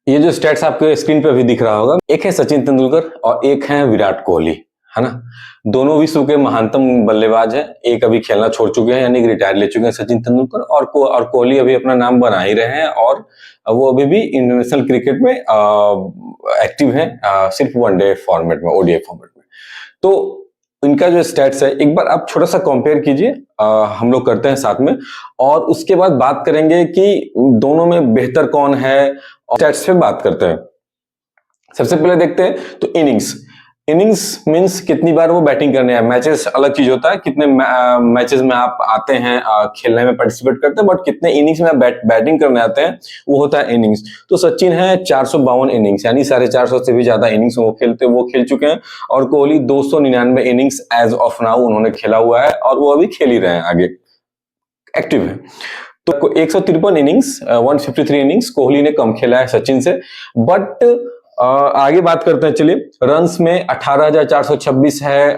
ये जो स्टैट्स आपके स्क्रीन पे अभी दिख रहा होगा, एक है सचिन तेंदुलकर और एक है विराट कोहली, है ना? दोनों विश्व के महानतम बल्लेबाज हैं। एक अभी खेलना छोड़ चुके हैं, यानी कि रिटायर ले चुके हैं सचिन तेंदुलकर, और कोहली अभी अपना नाम बना ही रहे हैं, और वो अभी भी इंटरनेशनल क्रिकेट में एक्टिव हैं, सिर्फ वनडे फॉर्मेट में, ओडीआई फॉर्मेट में। तो इनका जो स्टैट्स है, एक बार आप छोटा सा कंपेयर कीजिए, हम लोग करते हैं साथ में, और उसके बाद बात करेंगे कि दोनों में बेहतर कौन है, और स्टैट्स पे बात करते हैं। सबसे पहले देखते हैं तो इनिंग्स। इनिंग्स मींस कितनी बार वो बैटिंग करने आए। मैचेस अलग चीज होता है, कितने मैचेस में आप आते हैं, खेलने में पार्टिसिपेट करते हैं, बट कितने इनिंग्स में आप बैटिंग करने आते हैं, वो होता है इनिंग्स। तो सचिन है 452 इनिंग्स, यानी 450 से भी ज्यादा इनिंग्स वो खेल चुके हैं, और Kohli 299 innings as of now उन्होंने खेला हुआ है, और वो अभी खेल ही रहे हैं, आगे एक्टिव है। तो 153 इनिंग्स, 153 इनिंग्स कोहली ने कम खेला है सचिन से। बट आगे बात करते हैं, चलिए। रन्स में 18,426 है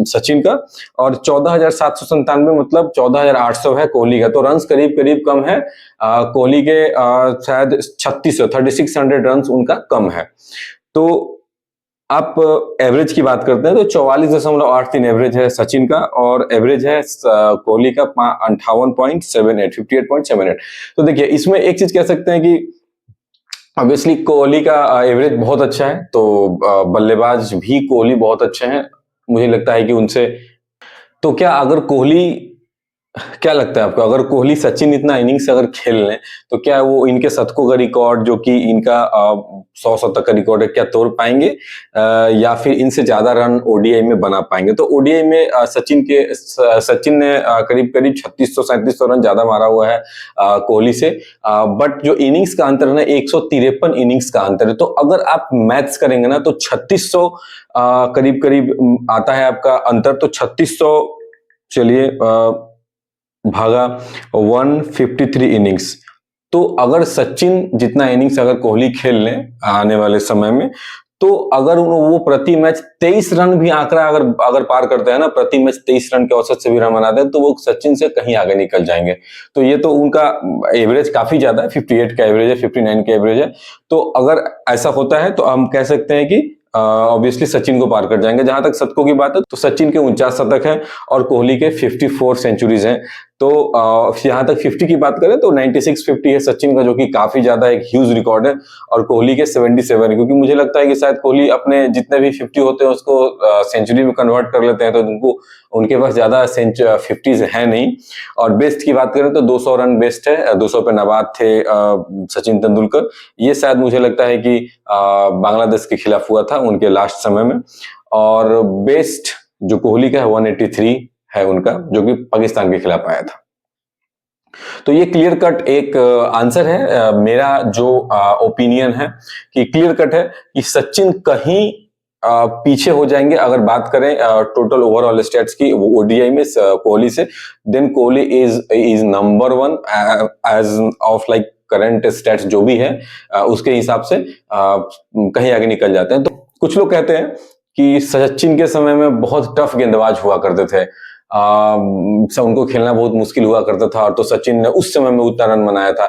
सचिन का, और 14,797, मतलब 14,800 है कोहली का। तो रन्स करीब करीब कम है कोहली के, शायद 3600 रन्स उनका कम है। तो आप एवरेज की बात करते हैं तो 44.83 एवरेज है सचिन का, और एवरेज है कोहली का 58.78, 58.78। तो देखिए, इसमें एक चीज कह सकते हैं कि ऑब्वियसली कोहली का एवरेज बहुत अच्छा है, तो बल्लेबाज भी कोहली बहुत अच्छे हैं, मुझे लगता है कि उनसे। तो क्या लगता है आपको, अगर कोहली सचिन इतना इनिंग्स अगर खेल लें, तो क्या वो इनके शतकों का रिकॉर्ड, जो कि इनका 100 शतक का रिकॉर्ड है, क्या तोड़ पाएंगे, या फिर इनसे ज्यादा रन ओडीआई में बना पाएंगे? तो ओडीआई में सचिन ने करीब करीब 3600-3700 रन ज्यादा मारा हुआ है कोहली से, बट जो इनिंग्स का अंतर है ना, 153 इनिंग्स का अंतर है। तो अगर आप मैथ्स करेंगे ना, तो 3600 करीब करीब आता है आपका अंतर। तो 3600, चलिए, भागा 153 इनिंग्स। तो अगर सचिन जितना इनिंग्स अगर कोहली खेल लें आने वाले समय में, तो अगर वो प्रति मैच 23 रन भी आंकड़ा अगर पार करते हैं ना, प्रति मैच 23 रन के औसत से भी रन बनाते हैं, तो वो सचिन से कहीं आगे निकल जाएंगे। तो ये तो उनका एवरेज काफी ज्यादा है, 58 का एवरेज है, 59 का एवरेज है। तो अगर ऐसा होता है, तो हम कह सकते हैं कि ऑब्वियसली सचिन को पार कर जाएंगे। जहां तक शतकों की बात है, तो सचिन के 49 शतक हैं, और कोहली के 54 सेंचुरीज हैं। तो यहां तक 50 की बात करें तो 96-50 है सचिन का, जो कि काफी ज्यादा एक ह्यूज रिकॉर्ड है, और कोहली के 77 है। क्योंकि मुझे लगता है कि शायद कोहली अपने जितने भी 50 होते हैं उसको सेंचुरी में कन्वर्ट कर लेते हैं, तो उनके पास ज्यादा 50 है नहीं। और बेस्ट की बात करें तो 200 रन बेस्ट है, 200 पे नवाब थे सचिन तेंदुलकर। ये शायद मुझे लगता है कि बांग्लादेश के खिलाफ हुआ था उनके लास्ट समय में। और बेस्ट जो कोहली का है 183 है उनका, जो कि पाकिस्तान के खिलाफ आया था। तो ये क्लियर कट एक आंसर है। मेरा जो ओपिनियन है कि क्लियर कट है कि सचिन कहीं पीछे हो जाएंगे अगर बात करें टोटल ओवरऑल स्टैट्स की ओडीआई में कोहली से। Then Kohli is number 1 as of like current stats जो भी है, उसके हिसाब से कहीं आगे निकल जाते हैं। तो कुछ लोग कहते हैं कि सचिन के समय में बहुत टफ गेंदबाज हुआ करते थे, उनको खेलना बहुत मुश्किल हुआ करता था, और तो सचिन ने उस समय में उतना रन बनाया था।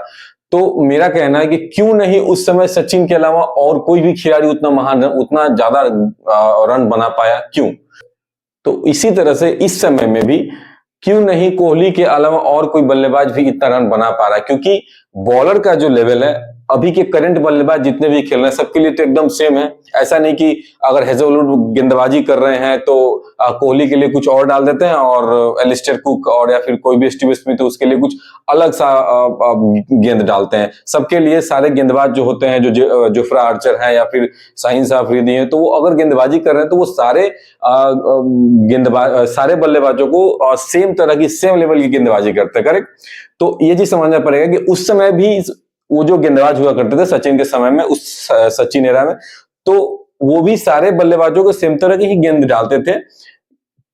तो मेरा कहना है कि क्यों नहीं उस समय सचिन के अलावा और कोई भी खिलाड़ी उतना महान, उतना ज्यादा रन बना पाया, क्यों? तो इसी तरह से इस समय में भी क्यों नहीं कोहली के अलावा और कोई बल्लेबाज भी इतना रन बना पा रहा है? क्योंकि बॉलर का जो लेवल है, अभी के करंट बल्लेबाज जितने भी खेल रहे हैं, सबके लिए तो एकदम सेम है। ऐसा नहीं कि अगर हेजलवुड गेंदबाजी कर रहे हैं तो कोहली के लिए कुछ और डाल देते हैं, और एलिस्टर कुक और या फिर कोई भी स्टीव स्मिथ, उसके लिए कुछ अलग सा गेंद डालते हैं। सबके लिए सारे गेंदबाज जो होते हैं, जो जोफ्रा आर्चर है या फिर शाहीन अफरीदी है, तो वो अगर गेंदबाजी कर रहे हैं तो वो सारे बल्लेबाजों को सेम तरह की, सेम लेवल की गेंदबाजी करते हैं, करेक्ट? तो ये चीज समझना पड़ेगा कि उस समय भी वो जो गेंदबाज हुआ करते थे सचिन के समय में, उस सचिन एरा में, तो वो भी सारे बल्लेबाजों को सेम तरह की ही गेंद डालते थे।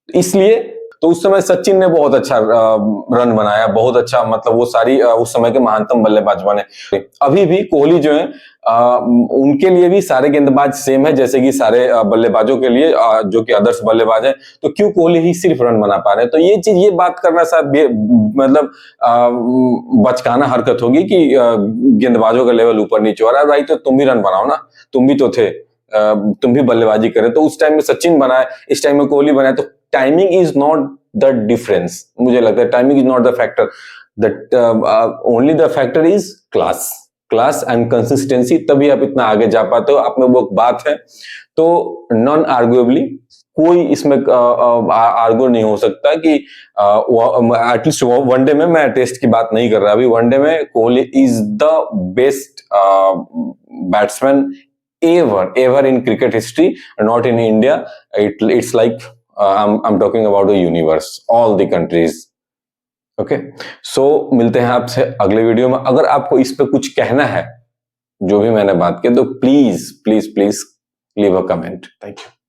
इसलिए तो उस समय सचिन ने बहुत अच्छा रन बनाया, बहुत अच्छा, मतलब वो सारी उस समय के महानतम बल्लेबाज बने। अभी भी कोहली जो है उनके लिए भी सारे गेंदबाज सेम है जैसे कि सारे बल्लेबाजों के लिए जो कि आदर्श बल्लेबाज है, तो क्यों कोहली ही सिर्फ रन बना पा रहे हैं? तो ये बात करना शायद मतलब बचकाना हरकत होगी कि गेंदबाजों का लेवल ऊपर नीचे हो रहा है। भाई तो तुम भी रन बनाओ ना, तुम भी तो थे, तुम भी बल्लेबाजी करे। तो उस टाइम में सचिन बनाए, इस टाइम में कोहली बनाए, तो timing is not the difference. मुझे लगता है timing is not the factor, that only the factor is class and consistency. तभी आप इतना आगे जा पाते हो, आप में वो बात है। तो नॉन आर्ग्युएबली कोई इसमें आर्ग्यू नहीं हो सकता कि एटलीस्ट वनडे में, मैं टेस्ट की बात नहीं कर रहा अभी, वनडे में Kohli is the best batsman ever in cricket history, not in India. It's like I'm talking about the universe, all the countries. Okay, so मिलते हैं आपसे अगले वीडियो में। अगर आपको इस पे कुछ कहना है जो भी मैंने बात की, तो please leave a comment. Thank you.